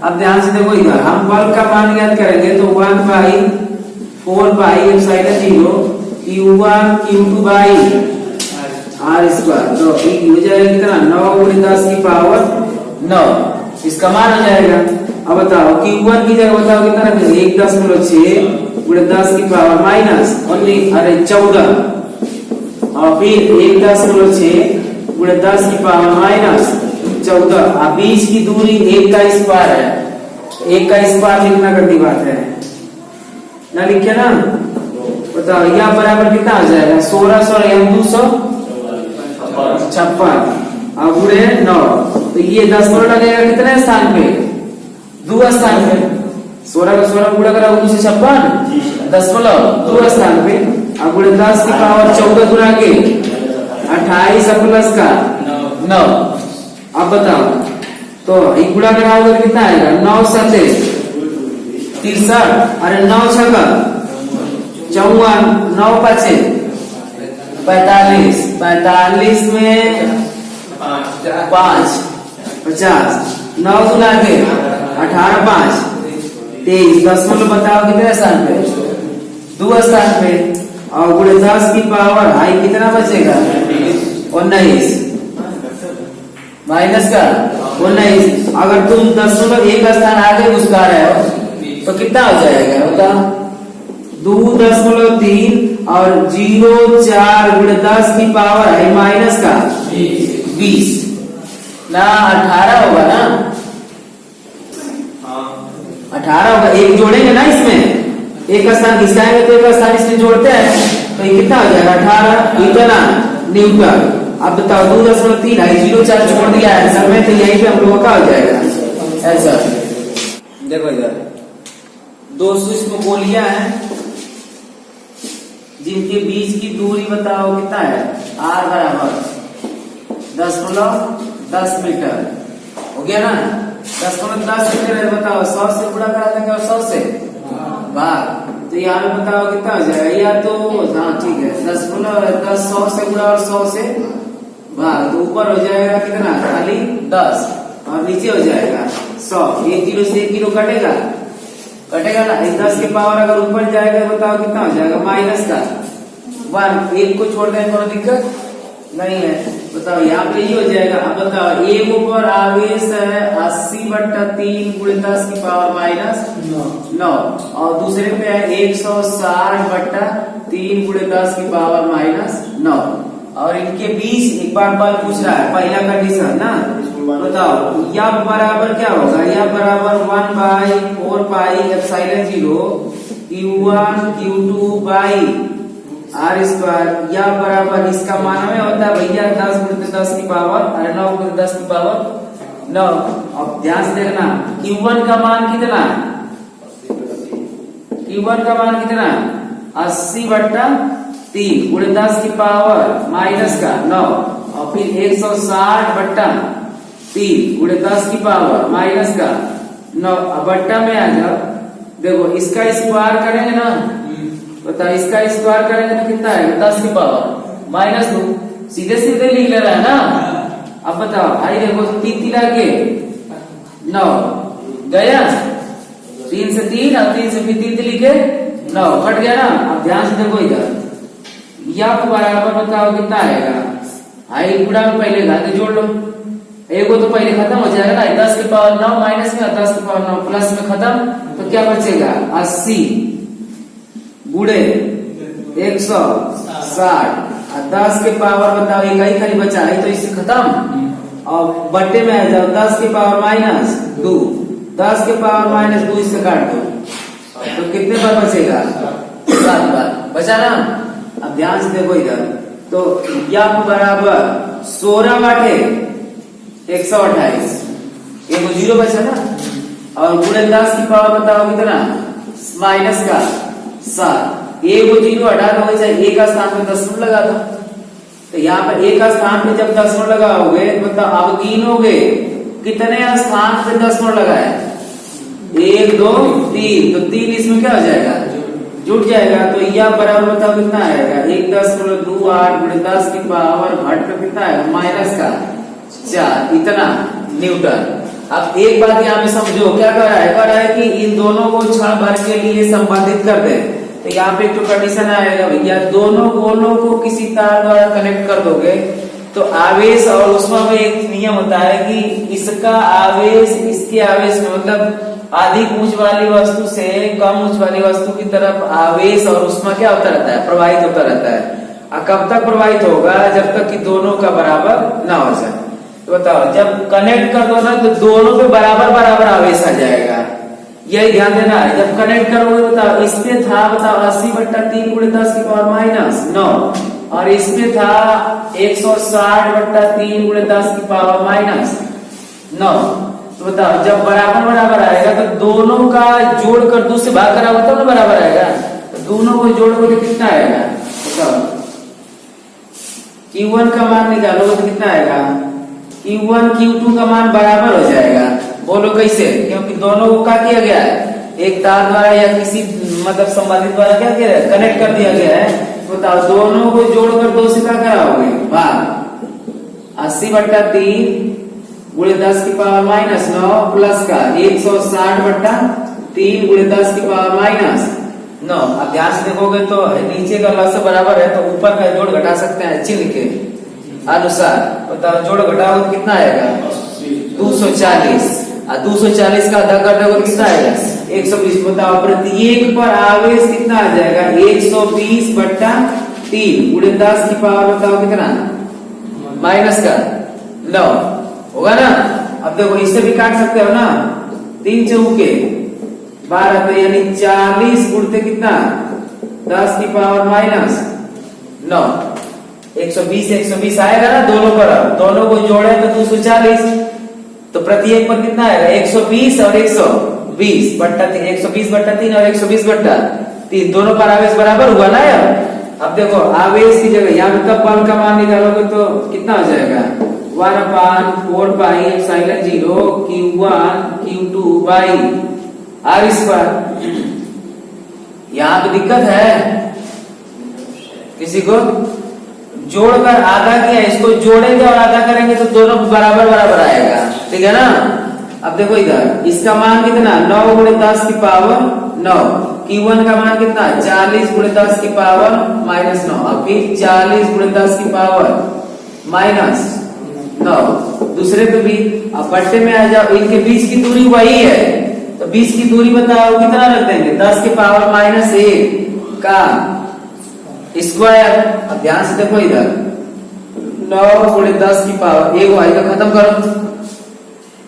अब ध्यान से देखो इधर हम बल का मान ज्ञात करेंगे तो 1/4 pi epsilon 0 Q1 Q2 by R square. तो ये हो जाएगा कितना 9 गुणे 10 की पावर 9, इसका मान हो जाएगा। अब बताओ Q1 की जगह बताओ कितना रखेंगे 1.6 गुणे 10 की पावर माइनस 14 और फिर 1.6 गुणे 10 की पावर माइनस 14। अब बीच की दूरी 1 का स्क्वायर है, 1 का स्क्वायर लिखना गंदी बात है ना, लिखे ना। बताओ यह बराबर कितना हो जाएगा 1600 या 256 अब गुणे 9। तो ये 10 लगेगा कितने स्थान पे 2 स्थान पे, 16 का 16 गुणा करा 256 10 स्थान पे। अब गुणे 10 की पावर 14 गुणा के 28 प्लस का 9। अब बताओ तो ये गुणा कराओगे कितना आएगा 9 7 63 अरे 9 6 54 9 5 45 45 में 5 50 9 गुना के 18 5 23 दशमलव बताओ कितने स्थान पे 2 स्थान पे। और गुणे 10 की पावर हाई कितना बचेगा 19 माइनस का 19। अगर तुम 1 स्थान आगे घुसका रहे हो तो कितना हो जाएगा बताओ 2.3 और 0.4 गुणे 10 की पावर है माइनस का 20 ना 18 होगा ना 18 होगा। एक जोड़ेंगे ना इसमें एक स्थान घिसाएंगे तो एक स्थान इसमें जोड़ते हैं तो ये कितना हो जाएगा 18 इतना न्यूटन। अब बताओ 2.3 है 0.4 छोड़ दिया है आंसर में, तो यहीं पे हम लोगों का हो जाएगा आंसर। देखो इधर 2 सूक्ष्म गोलियां हैं जिनके बीच की दूरी बताओ कितना है r बराबर 10 मीटर हो गया ना। 10 मीटर है बताओ 100 से गुणा करा देंगे और 100 से भाग, तो यहाँ पे बताओ कितना हो जाएगा या तो हाँ ठीक है 10 100 से गुणा और 100 से भाग, तो ऊपर हो जाएगा कितना खाली 10 और नीचे हो जाएगा 100। 1 0 से 1 किलो कटेगा ना। 10 के पावर अगर ऊपर जाएगा बताओ कितना हो जाएगा माइनस का 1। 1 को छोड़ दें कोई दिक्कत नहीं है। बताओ यहाँ पे ये हो जाएगा। अब बताओ एक ऊपर आवेश है 80/3 गुणे 10 की पावर माइनस 9 और दूसरे पे है 160/3 गुणे 10 की पावर माइनस 9 और इनके बीच एक बार बल पूछ रहा है पहला कंडीशन ना। बताओ या बराबर क्या होगा या बराबर 1/4 pi epsilon 0 Q1 Q2 by R square या बराबर इसका मान में होता है भैया 10 गुणे 10 की पावर अरे 9 गुणे 10 की पावर 9। अब ध्यान से देखना Q1 का मान कितना Q1 का मान कितना 80/3 गुणे 10 की पावर माइनस का 9 और फिर 160/3 गुणे 10 की पावर माइनस का 9। बट्टा में आ जाओ देखो इसका स्क्वायर करेंगे ना बताओ इसका स्क्वायर करेंगे तो कितना आएगा 10 की पावर माइनस 2 सीधे सीधे लिख ले रहा है ना। अब बताओ आई देखो 3 तिला के 9 गया 3 से 3 और 3 से फिर 3 तिली के 9 कट गया ना। अब ध्यान से देखो इधर या बराबर बताओ कितना आएगा आई गुणा में पहले घाते जोड़ लो एक तो पहले खत्म हो जाएगा ना 10 की पावर 9 माइनस में 10 की पावर 9 प्लस में खत्म तो क्या बचेगा 80 गुणे 160 और 10 के पावर बताओ इकाई खाली बचा है तो इससे खत्म। और बट्टे में आ जाओ 10 के पावर माइनस 2, 10 के पावर माइनस 2 इससे काट दो तो कितने बार बचेगा? 7 बार बचा ना। अब ध्यान से देखो इधर तो यह बराबर 16 बाटे 128, ये वो 0 बचा ना। और गुणे 10 की पावर बताओ कितना? माइनस का 7, ये वो 0 हटा दो, एक का स्थान पे 10 लगा दो। तो यहाँ पर एक स्थान पे जब 10 लगाओगे तो अब गिनोगे कितने स्थान पे 10 लगाए? 1 2 3, तो 3 इसमें क्या हो जाएगा? जुट जाएगा। तो यह बराबर बताओ कितना आएगा? 1.28 गुणे 10 की पावर घट कर कितना आएगा? माइनस का 4, इतना न्यूटन। अब एक बात यहाँ पे समझो, क्या कर रहा है कि इन दोनों को क्षण भर के लिए संबंधित कर दे। तो यहाँ पे एक तो कंडीशन आएगा भैया, दोनों गोलों को किसी तार द्वारा कनेक्ट कर दोगे तो आवेश और ऊष्मा में एक नियम होता है कि इसका आवेश इसके आवेश में, मतलब अधिक ऊंच वाली वस्तु से कम ऊंच वाली वस्तु की तरफ आवेश और ऊष्मा क्या होता रहता है? प्रवाहित होता रहता है। और कब तक प्रवाहित होगा? जब तक कि दोनों का बराबर ना हो जाए। तो बताओ, जब कनेक्ट कर दो ना तो दोनों पे बराबर बराबर आवेश आ जाएगा, यही ध्यान देना है। जब कनेक्ट करोगे बताओ, इसमें था बताओ 80/3 गुणे 10 की पावर माइनस 9 और इसमें था 160/3 गुणे 10 की पावर माइनस 9। तो बताओ, जब बराबर बराबर आएगा तो दोनों का जोड़कर 2 से भाग करा तब ना बराबर आएगा। तो दोनों को जोड़कर कितना आएगा? बताओ, Q1 का मान निकालोगे तो कितना आएगा? Q1 Q2 का मान बराबर हो जाएगा। बोलो कैसे? क्योंकि दोनों को क्या किया गया है? एक तार द्वारा या किसी मतलब संबंधित द्वारा क्या किया है? कनेक्ट कर दिया गया है। बताओ, दोनों को जोड़कर 2 से क्या कराओगे? भाग 80/3 गुणे 10 की पावर माइनस 9 प्लस का 160/3 गुणे 10 की पावर माइनस 9। अब ध्यान से देखोगे तो नीचे का लस बराबर है तो ऊपर का जोड़ घटा सकते हैं चिन्ह के अनुसार। बताओ, जोड़ घटाओ तो कितना आएगा? 240 और 240 का आधा कर दोगे कितना आएगा? 120। बताओ, प्रत्येक पर आवेश कितना आ जाएगा? 120/3 गुणे 10 की पावर बताओ कितना? माइनस का 9 होगा ना। अब देखो, इससे भी काट सकते हो ना, 3 चौके 12, तो यानी 40 गुणते कितना? 10 की पावर माइनस 9। 120 आएगा ना दोनों पर। दोनों को जोड़े तो 240, तो प्रत्येक पर कितना आएगा? 120 और 120/3, 120/3 और 120/3, दोनों पर आवेश बराबर हुआ ना यार। अब देखो, आवेश की जगह यहाँ पे तब बल का मान निकालोगे तो कितना हो जाएगा? 1/4πε0 Q1 Q2 r²। यहाँ पे दिक्कत है किसी को? जोड़कर आधा किया, इसको जोड़ेंगे और आधा करेंगे तो दोनों बराबर बराबर आएगा, ठीक है ना। अब देखो इधर, इसका मान कितना? 9 गुणे 10 की पावर 9। Q1 का मान कितना? 40 गुणे 10 की पावर माइनस 9। अब फिर 40 गुणे 10 की पावर माइनस 9 दूसरे पे भी। अब बट्टे में आ जाओ, इनके बीच की दूरी वही है तो बीच की दूरी बताओ कितना रख देंगे? 10 की पावर माइनस 1 का स्क्वायर। अब ध्यान से देखो इधर, 9 गुणे 10 की पावर 1 आएगा, खत्म करो,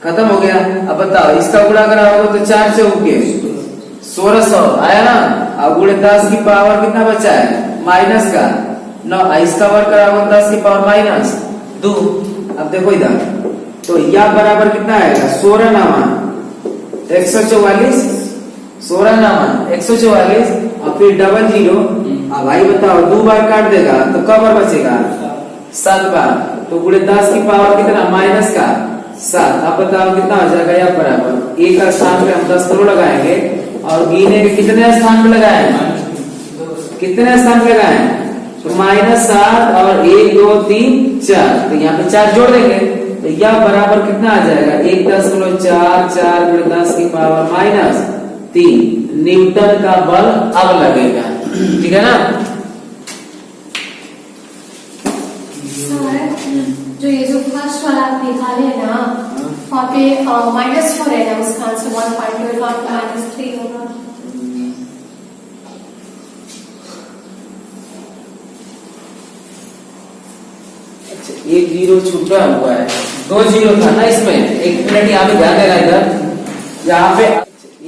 खत्म हो गया। अब बताओ, इसका गुणा कराओगे तो 4 चौके 1600 आया ना। अब गुणे 10 की पावर कितना बचा है? माइनस का 9। इसका वर्ग कराओगे 10 की पावर माइनस 2। अब देखो इधर, तो यह बराबर कितना आएगा? 16 नामा 144, 16 नामा 144 और फिर डबल 0। अब भाई बताओ, 2 बार काट देगा तो कब बार बचेगा? 7 बार। तो गुणे 10 की पावर कितना? माइनस का 7। अब बताओ कितना हो जाएगा? यह बराबर एक का स्थान पे हम 10 करोड़ लगाएंगे और गिने के कितने स्थान पे लगाए? कितने स्थान पे लगाए? तो -7 और 1 2 3 4, तो यहाँ पे 4 जोड़ देंगे तो यह बराबर कितना आ जाएगा? 1.4 4 गुणे 10 की पावर माइनस 3 न्यूटन का बल अब लगेगा, ठीक है ना। जो ये जो फर्स्ट वाला आप निकाले ना, वहाँ पे -4 है ना, उसका आंसर 1.25 -3 होगा। एक जीरो छूटा हुआ है, 2 जीरो था ना इसमें, एक मिनट यहाँ पे ध्यान देना इधर, यहाँ पे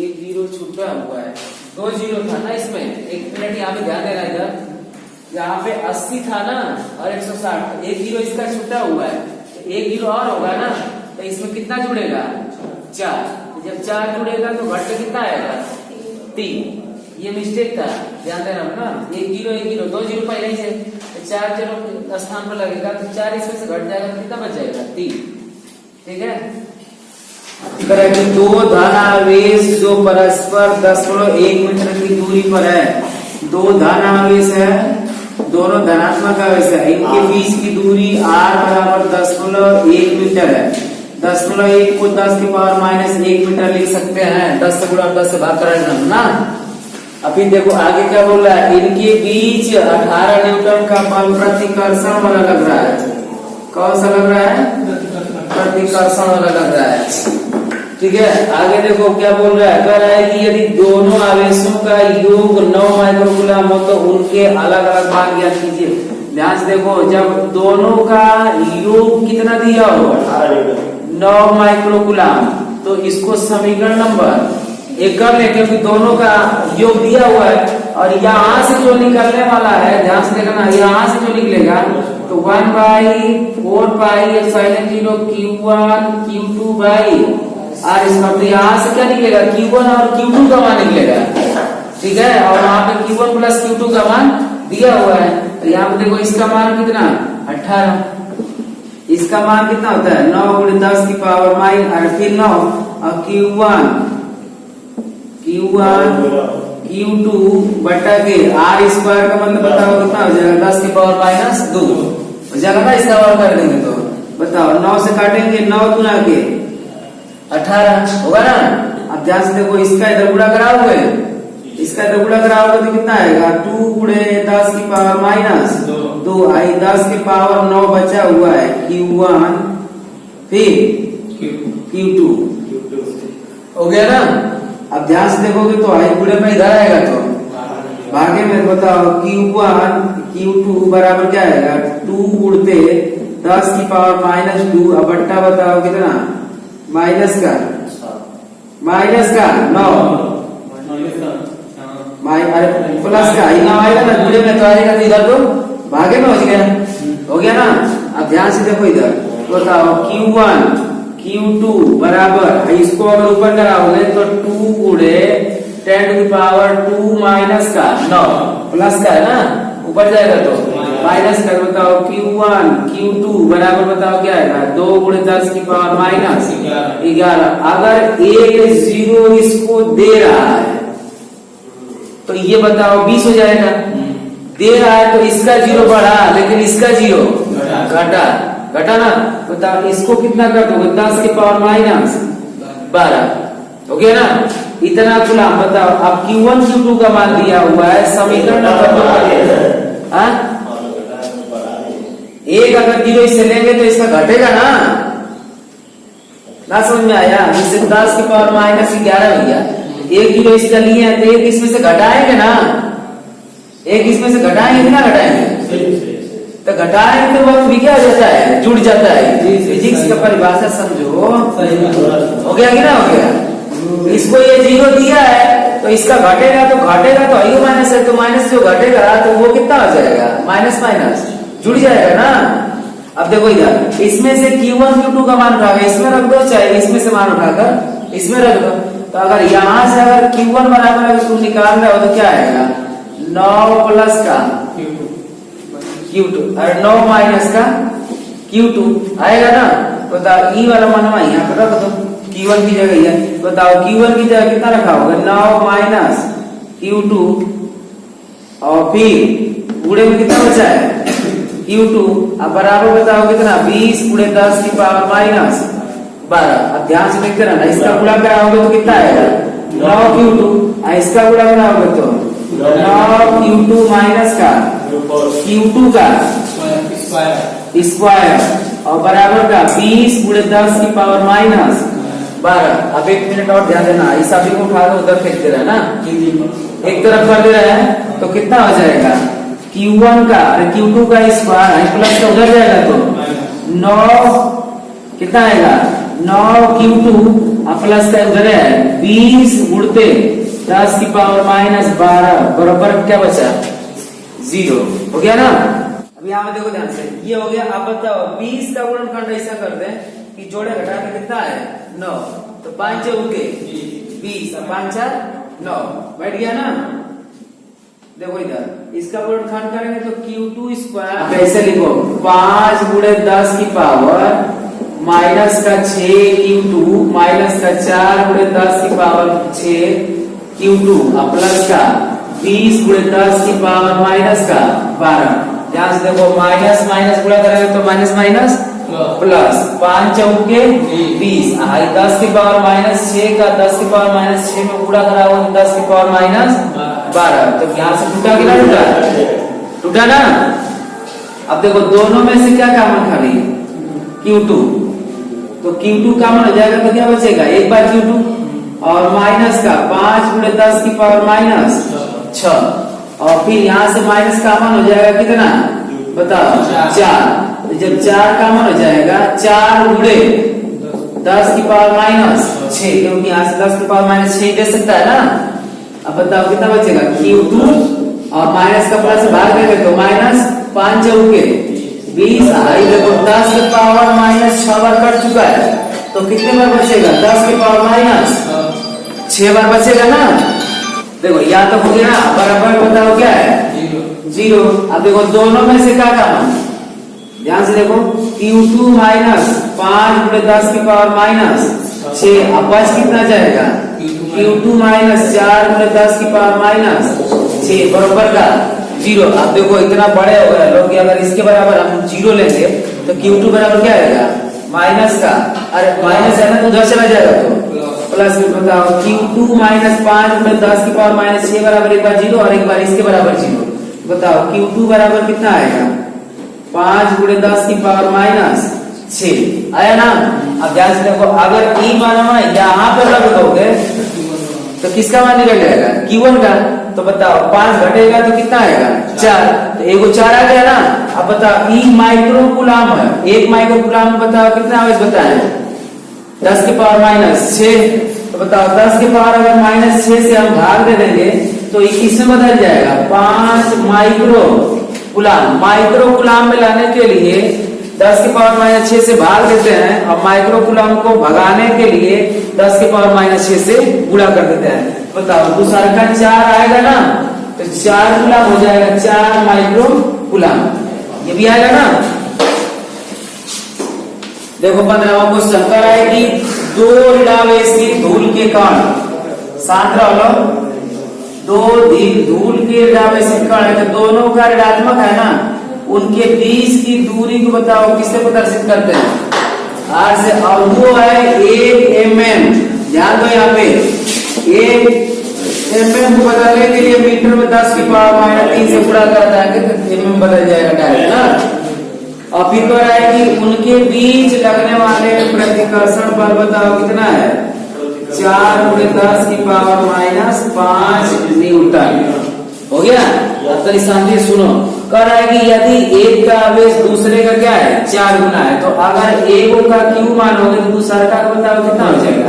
एक जीरो छूटा हुआ है, 2 जीरो था ना इसमें, एक मिनट यहाँ पे ध्यान देना इधर, यहाँ पे 80 था ना और 160, एक जीरो इसका छूटा हुआ है, एक जीरो और होगा ना, तो इसमें कितना जुड़ेगा 4, जब 4 जुड़ेगा तो घट के कितना आएगा 3, ये मिस्टेक था, ध्यान देना ना, एक जीरो 2 जीरो पहले ही से, तो 4 जीरो स्थान पर लगेगा तो 4 इसमें से घट जाएगा तो कितना बच जाएगा 3, ठीक है। करेक्ट, दो धनावेश जो परस्पर 10.1 मीटर की दूरी पर है, दो धनावेश है, दोनों धनात्मक आवेश है, इनके बीच की दूरी r बराबर 10.1 मीटर है, 10.1 को 10 की पावर -1 मीटर लिख सकते हैं, 10 से गुणा 10 से भाग करना ना। अभी देखो आगे क्या बोल रहा है, इनके बीच 18 न्यूटन का बल प्रतिकर्षण वाला लग रहा है, कौन सा लग रहा है, प्रतिकर्षण वाला लग रहा है, ठीक है। आगे देखो क्या बोल रहा है, कह रहा है कि यदि दोनों आवेशों का योग 9 माइक्रोकूलम हो तो उनके अलग अलग मान ज्ञात कीजिए। ध्यान से देखो, जब दोनों का योग कितना दिया हो 9 माइक्रोकूलम, तो इसको समीकरण नंबर 1 कर ले, क्योंकि दोनों का योग दिया हुआ है, और यहाँ से जो निकलने वाला है, ध्यान से देखना, यहाँ से जो निकलेगा तो 1/4 pi epsilon 0 Q1 Q2 by R square, तो यहाँ से क्या निकलेगा Q1 और Q2 का मान निकलेगा, ठीक है, और वहां पे Q1 प्लस Q2 का मान दिया हुआ है, तो यहाँ पे देखो इसका मान कितना 18, इसका मान कितना होता है 9 गुणे 10 की पावर माइनस फिर 9, और Q2 बटा के आर स्क्वायर का मतलब बताओ कितना हो जाएगा 10 की पावर -2 हो जाएगा ना, इसका और कर देंगे तो बताओ 9 से काटेंगे, 9 गुना के 18 होगा ना। अब ध्यान से देखो, इसका इधर गुणा कराओगे, इसका इधर गुणा कराओगे तो कितना आएगा 2 गुणे 10 की पावर -2 आई 10 की पावर 9 बचा हुआ है Q1 फिर Q2 हो गया ना। अब ध्यान से देखोगे तो आई गुणे में इधर आएगा, तो भागे में बताओ Q1 Q2 बराबर क्या आएगा 2 गुणते 10 की पावर -2, अब बट्टा बताओ कितना माइनस का 9 अरे प्लस का इतना आएगा ना, गुणे में तो आएगा, तो इधर तो भागे में हो गया ना। अब ध्यान से देखो इधर बताओ Q1 Q2 बराबर, इसको अगर ऊपर कराओगे तो 2 गुणे 10 टू द पावर 2 माइनस का 9 प्लस का है ना, ऊपर जाएगा तो माइनस कर, बताओ Q1 Q2 बराबर बताओ क्या आएगा 2 गुणे 10 की पावर -11। अगर एक जीरो इसको दे रहा है तो ये बताओ 20 हो जाएगा, दे रहा है तो इसका जीरो बढ़ा लेकिन इसका जीरो घटा ना, बताओ इसको कितना कर दोगे 10 की पावर -12 हो गया ना, इतना गुलाम। बताओ अब Q1 Q2 का मान दिया हुआ है, समीकरण नंबर एक अगर जीरो इससे लेंगे तो इसका घटेगा ना समझ में आया, इससे 10 की पावर -11 भैया, एक जीरो इसका लिए हैं तो एक इसमें से घटाएंगे ना, एक इसमें से घटाएंगे ना, घटाएंगे तो घटाएंगे तो वक्त भी क्या हो जाता है, जुड़ जाता है, फिजिक्स का परिभाषा समझो, हो गया कि ना हो गया। इसको ये जीरो दिया है तो इसका घटेगा तो आई माइनस है, तो माइनस जो घटेगा तो वो कितना हो जाएगा माइनस जुड़ जाएगा ना। अब देखो इधर इसमें से Q1 Q2 का मान उठाकर इसमें रख दो, चाहे इसमें से मान उठाकर इसमें रख दो, तो अगर यहाँ से अगर Q1 बराबर अगर तुम निकाल रहे हो तो क्या आएगा 9 प्लस का Q2 और 9 माइनस का Q2 आएगा ना। बताओ ई वाला मान यहाँ पर रख दो, Q1 की जगह है, बताओ Q1 की जगह कितना रखा होगा 9 माइनस Q2 और फिर गुणे में कितना बचा है Q2, अब बराबर बताओ कितना 20 गुणे 10 की पावर -12। अब ध्यान से देखते रहना, इसका गुणा कराओगे तो कितना आएगा 9 Q2, इसका गुणा कराओगे तो 9 Q2 माइनस का Q2 का स्क्वायर और बराबर का 20 गुणे 10 की पावर -12। अब 1 मिनट और ध्यान देना, इस सभी को उठा के उधर फेंकते रहना, एक तरफ कर दे रहे हैं तो कितना हो जाएगा Q1 का और Q2 का स्क्वायर प्लस का उधर जाएगा तो 9 कितना आएगा 9Q2 प्लस का इधर है 20 गुणते 10 की पावर माइनस 12 बराबर क्या बचा 0 हो गया ना। अब यहाँ में देखो ध्यान से ये हो गया। अब बताओ 20 का गुणनखंड ऐसा कर दे कि जोड़े घटा के कितना है 9 तो 5 के 20 और 5 9 बैठ गया ना। देखो इधर इसका गुणनखंड करेंगे तो Q2 स्क्वायर कैसे लिखो 5 गुणे 10 की पावर माइनस का 6 Q2 माइनस का 4 गुणे 10 की पावर 6 Q2 और प्लस का 20 गुणे 10 की पावर माइनस का 12। ध्यान से देखो माइनस माइनस गुणा करेंगे तो माइनस माइनस प्लस 5 चौके 20 10 की पावर माइनस 6 का 10 की पावर माइनस 6 में गुणा करा हुआ 10 की पावर माइनस 12। तो यहाँ से टूटा कि ना टूटा टूटा ना। अब देखो दोनों में से क्या कॉमन खाली Q2 तो Q2 कॉमन हो जाएगा तो क्या बचेगा एक बार Q2 और माइनस का 5 गुणे 10 की पावर माइनस 6 और फिर यहाँ से माइनस कॉमन हो जाएगा कितना बताओ 4। तो जब 4 कॉमन हो जाएगा 4 गुणे 10 की पावर माइनस 6 क्योंकि यहाँ से 10 की पावर माइनस 6 दे सकता है ना। अब बताओ कितना बचेगा Q2 और माइनस का प्लस भाग देंगे तो माइनस 5 चौके 20 देखो 10 की पावर माइनस 6 बार कट चुका है तो कितने बार बचेगा 10 की पावर माइनस 6 बार बचेगा ना। देखो या तो हो गया बराबर बताओ क्या है 0। अब देखो दोनों में से क्या कॉमन ध्यान से देखो Q2 माइनस 5 गुणे 10 की पावर माइनस 6 अब बच कितना जाएगा Q2 माइनस 4 गुणे 10 की पावर माइनस 6 बराबर का 0। अब देखो इतना बड़े हो गए लोग कि अगर इसके बराबर हम 0 लेंगे तो Q2 बराबर क्या आएगा माइनस का अरे माइनस है ना तो उधर चला जाएगा तो प्लस में बताओ Q2 माइनस 5 गुणे 10 की पावर माइनस 6 बराबर एक बार 0 और एक बार इसके बराबर 0। बताओ Q2 बराबर कितना आएगा 5 गुणे 10 की पावर माइनस 6 आया ना। अब ध्यान से देखो अगर ई माना यहाँ पर रख दोगे तो किसका मान निकल जाएगा Q1 का। तो बताओ 5 घटेगा तो कितना आएगा 4 तो एगो 4 आ गया ना। अब बताओ ई माइक्रोकूलम है 1 माइक्रोकूलम बताओ कितना आवेश बताएं 10 की पावर माइनस 6। तो बताओ 10 की पावर अगर माइनस 6 से हम भाग दे देंगे तो ये किसमें बदल जाएगा 5 माइक्रोकूलम। माइक्रोकूलम में लाने के लिए 10 की पावर माइनस 6 से भाग देते हैं और माइक्रोकूलम को भगाने के लिए 10 की पावर माइनस 6 से गुणा कर देते हैं। बताओ दूसरा का 4 आएगा ना तो 4 कूलम हो जाएगा 4 माइक्रोकूलम ये भी आएगा ना। देखो 15वां क्वेश्चन कर है कि 2 ऋणावेश की धूल के कण शांत रहो 2 धूल के ऋणावेश के कण है तो दोनों का ऋणात्मक है ना उनके बीच की दूरी को बताओ किससे प्रदर्शित करते हैं R से और वो है 1 mm। ध्यान दो यहाँ पे 1 mm को बदलने के लिए मीटर में 10 की पावर माइनस 3 से गुणा कर देंगे तो mm बदल जाएगा डायरेक्ट ना। और फिर कह रहा है कि उनके बीच लगने वाले प्रतिकर्षण बल बताओ कितना है 4 गुणे 10 की पावर माइनस 5 न्यूटन हो गया। अब तो शांति सुनो कह रहा है कि यदि एक का आवेश दूसरे का क्या है 4 गुना है तो अगर एक का Q मानोगे तो दूसरा का बताओ कितना हो जाएगा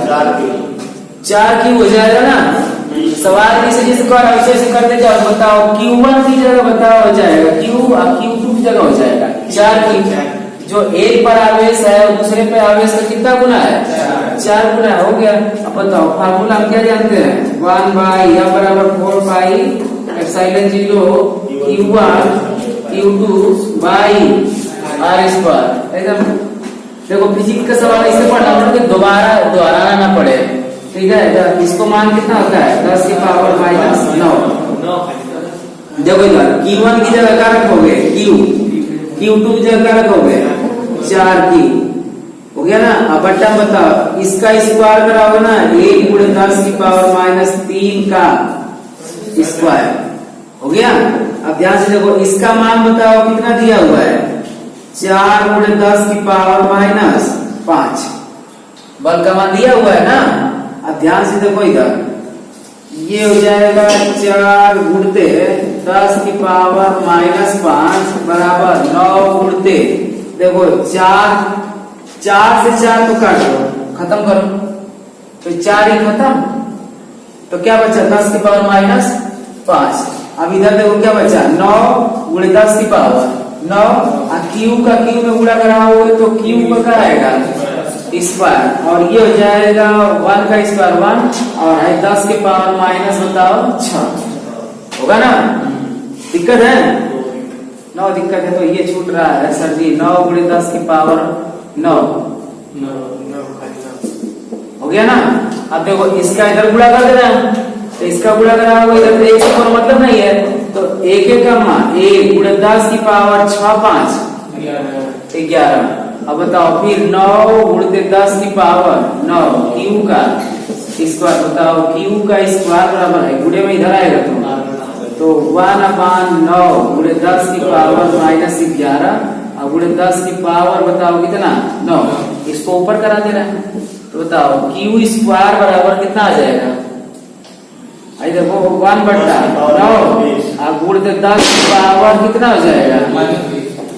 4 Q हो जाएगा ना। सवाल जिसे कर ऐसे करते जाओ बताओ Q1 की जगह बताओ हो जाएगा Q और Q2 की जगह हो जाएगा 4 Q। जो एक पर आवेश है और दूसरे पे आवेश का कितना गुना है 4 गुना हो गया। अब बताओ फार्मूला हम क्या जानते हैं 1 बाई या बराबर 4 पाई epsilon 0 Q1 Q2 by R square. एकदम देखो फिजिक्स का सवाल इसे पढ़ना पड़ेगा दोबारा दोहराना ना पड़े ठीक है। तो इसको मान कितना होता है 10 की पावर माइनस 9। देखो इधर Q1 की जगह क्या रखोगे Q Q2 की जगह क्या रखोगे 4 Q हो गया ना। अब बट्टा बताओ इसका स्क्वायर कराओगे ना 1 गुणे 10 की पावर माइनस 3 का स्क्वायर हो गया। अब ध्यान से देखो इसका मान बताओ कितना दिया हुआ है 4 गुणे 10 की पावर माइनस 5 बल का मान दिया हुआ है ना। अब ध्यान से देखो इधर ये हो जाएगा 4 गुणते 10 की पावर माइनस 5 बराबर 9 गुणते देखो 4 से 4 तो काट दो, खत्म करो, तो 4 ही खत्म, तो क्या बचा 10 की पावर माइनस 5। अब इधर देखो क्या बचा 9 गुणे 10 की पावर 9, क्यू का क्यू में गुणा कराओगे तो क्यू का क्या आएगा स्क्वायर, और ये हो जाएगा 1 का स्क्वायर 1 और है 10 की पावर माइनस बताओ 6, होगा ना? दिक्कत है? 9 दिक्कत है तो ये छूट रहा है सर जी, 9 गुणे 10 की पावर 9 हो गया ना? अब देखो इसका इधर गुणा कर देना, तो इसका गुणा करा होगा इधर, तो 1 से कोई मतलब नहीं है, तो 1 का मान 1 गुणे 10 की पावर 6 5 11। अब बताओ फिर 9 गुणे 10 की पावर 9 क्यू का स्क्वायर, बताओ क्यू का स्क्वायर बराबर है, गुणे में इधर आएगा तो 1/9 गुणे 10 की पावर माइनस 11 और गुणे 10 की पावर बताओ कितना 9, इसको ऊपर करा देना है, तो बताओ क्यू स्क्वायर बराबर कितना आ जाएगा, आई देखो 1/9 और गुणे 10 की पावर कितना हो जाएगा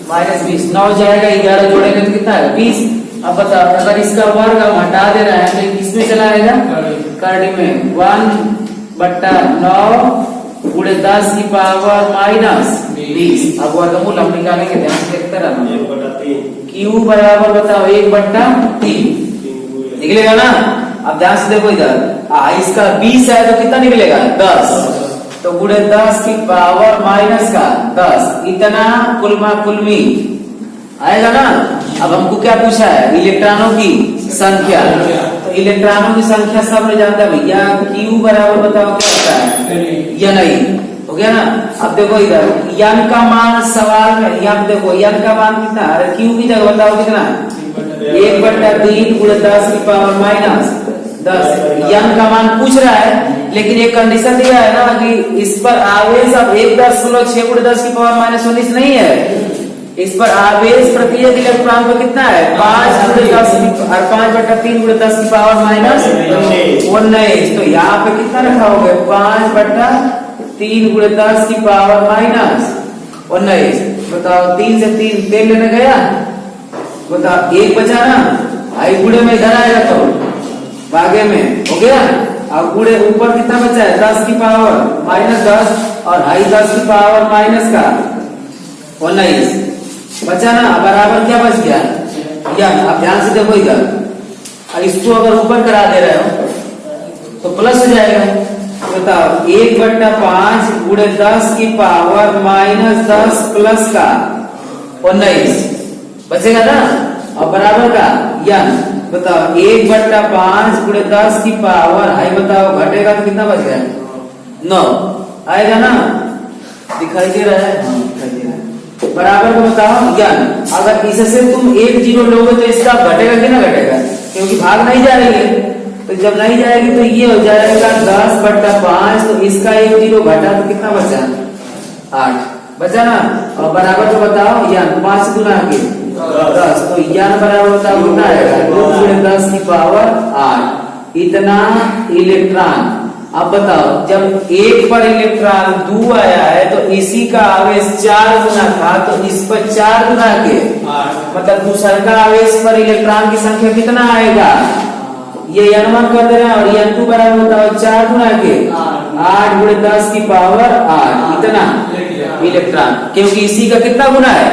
माइनस 20, 9 जाएगा 11 जोड़ेंगे तो कितना है 20। अब बताओ अगर इसका वर्ग हम हटा दे रहे हैं तो किसमें चला आएगा करड़ी में, 1/9 गुणे 10 की पावर माइनस 20। अब वर्गमूल हम निकालेंगे, ध्यान से देखते रहना, क्यू बराबर बताओ 1/3 निकलेगा ना? अब ध्यान से देखो इधर, इसका 20 है तो कितना निकलेगा 10, तो गुणे 10 की पावर माइनस का 10, इतना कुलमा कुलमी आएगा ना? अब हमको क्या पूछा है इलेक्ट्रॉनों की संख्या, तो इलेक्ट्रॉनों की संख्या सब लोग जानते हैं भैया, क्यू बराबर बताओ क्या होता है या नहीं, हो गया ना? अब देखो इधर यन का मान सवाल में, यहाँ देखो यन का मान कितना, अरे क्यू की जगह बताओ कितना 1/3 गुणे 10 की पावर माइनस 10, यन का मान पूछ रहा है, लेकिन एक कंडीशन दिया है ना कि इस पर आवेश अब 1.6 गुणे 10 की पावर माइनस 19 नहीं है, इस पर आवेश प्रत्येक इलेक्ट्रॉन पर कितना है 5 गुणे 10 और 5/3 गुणे 10 की पावर माइनस 19, तो यहाँ पे कितना रखा होगा 5/3 गुणे 10 की पावर माइनस 19। बताओ 3 से 3 तेल लेने गया, बताओ 1 बचा ना, आई गुणे में इधर आएगा तो भागे में हो गया, अब गुणे ऊपर कितना बचा है 10 की पावर माइनस 10 और आई 10 की पावर माइनस का 19 बचा ना, बराबर क्या बच गया या? अब ध्यान से देखो इधर, इसको अगर ऊपर करा दे रहे हो तो प्लस हो जाएगा, बताओ 1/5 गुणे 10 की पावर माइनस 10 प्लस का 19 बचेगा ना, और बराबर का या बताओ 1/5 गुणे 10 की पावर आई बताओ घटेगा तो कितना बच गया 9 आएगा ना, दिखाई दे रहा है, दिखाई दे रहा है, बराबर को बताओ या, अगर इससे तुम 1 0 लोगे तो इसका घटेगा कि ना घटेगा, क्योंकि भाग नहीं जाएगी, तो जब नहीं जाएगी तो ये हो जाएगा 10/5, तो इसका 1 0 घटा तो कितना बचा 8 बचा ना, और बराबर को बताओ या 5 गुना के 10, तो यन बराबर बताओ कितना आएगा 2 गुणे 10 की पावर 8, इतना इलेक्ट्रॉन। अब बताओ जब 1 पर इलेक्ट्रॉन 2 आया है तो इसी का आवेश 4 गुना था, तो इस पर 4 गुना के मतलब दूसरे का आवेश पर इलेक्ट्रॉन की संख्या कितना आएगा, ये n1 कर दे रहे हैं, और n2 बराबर बताओ 4 गुना के 8 गुणे 10 की पावर 8, इतना इलेक्ट्रॉन, क्योंकि इसी का कितना गुना है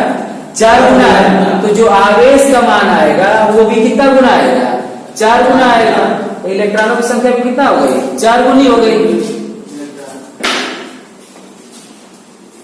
4 गुना है, तो जो आवेश का मान आएगा वो भी कितना गुना आएगा 4 गुना आएगा, तो इलेक्ट्रॉनों की संख्या भी कितना हो गई 4 गुनी हो गई।